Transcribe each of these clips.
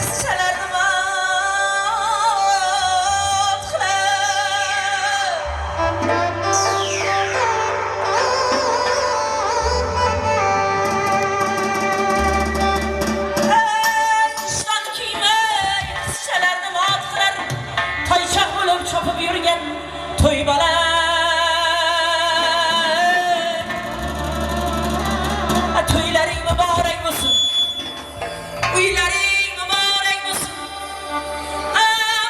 qizchalarni mat ishton kiymay qizchalarni mat qilar toychoq bo'lib chopib yurgan to'y bola to'ylaring muborak bo'lsin uylaring muborak bo'lsin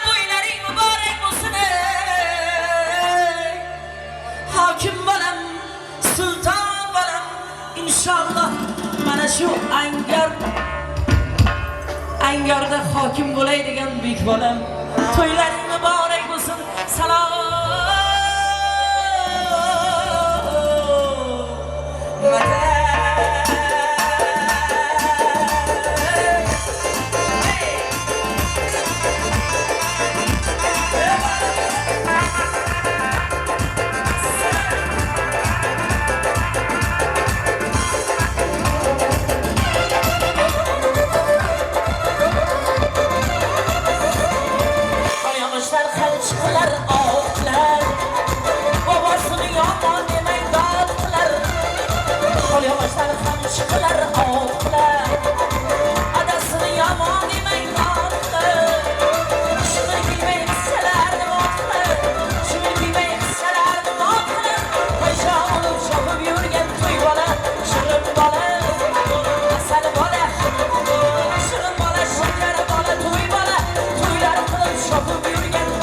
bo'ylaring muborak bo'lsin hokim bolam sulton bolam inshaalloh mana shu Angorda hokim bo'lay degan buyuk bolam to'ylaring muborak bo'lsin salom chiqlar otlar bobosini yomon demay dod qilar qo'l yog'ochlar ham chiqlar otlar adasini yomon demay dod qilar shimir kiymay qizchalarni mot qilar shimir kiymay qizchalarni mot qilar poyshoq bo'lib chopib yurgan to'y bola shirin bola asal bola shirin bola shakar bola to'y bola to'ylar qilib chopib yurgan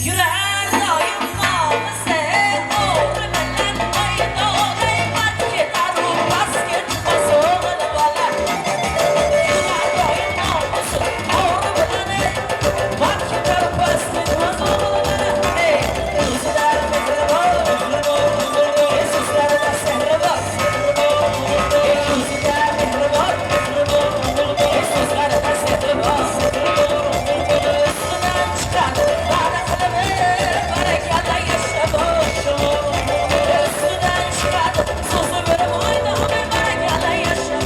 Yürer daim namısı Oğru benden ayda olay Basket arru basket Basığın bala Yürer daim namısı Oğru benden Basket arru basket Basığın bala Yüzler mihribar Yesuslar da sehribar Yüzler mihribar Yesuslar da sehribar Üstünden çıkar Bana kılımı Barakada yaşamış Üstünden çıkar Sözü böyle boynu Barakada yaşamış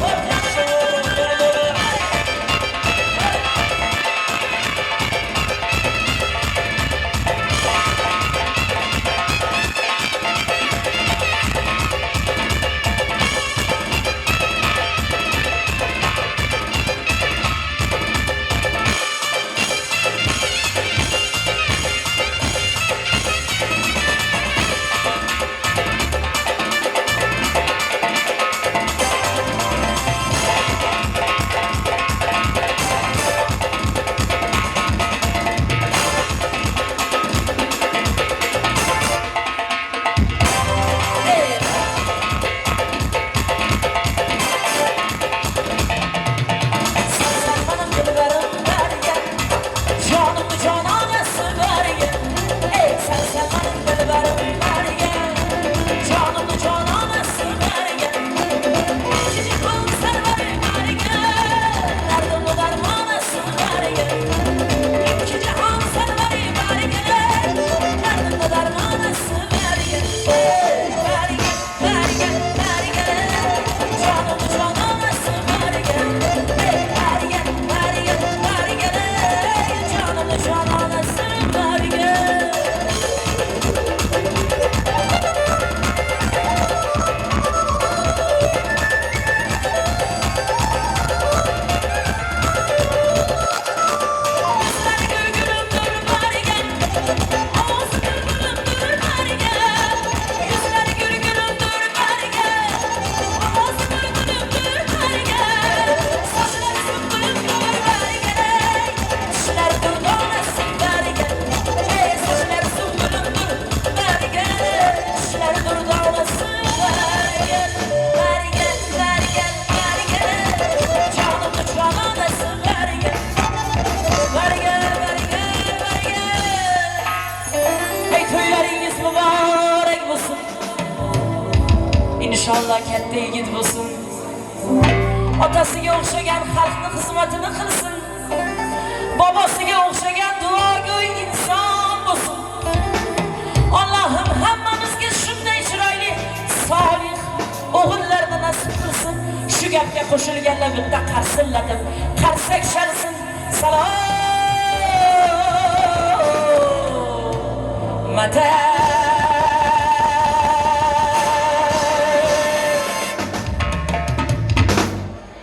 İnşallah katta yigit bo'lsin. Otasiga o'xshagan xalqning xizmatini qilsin. Bobosiga o'xshagan duogo'y inson bo'lsin. Allohim hammamizga shunday chiroyli, solih o'g'illarni nasib qilsin. Shu gapga qo'shilganlar bitta qarsilladim. Qarsak shalsin. Salom. Mata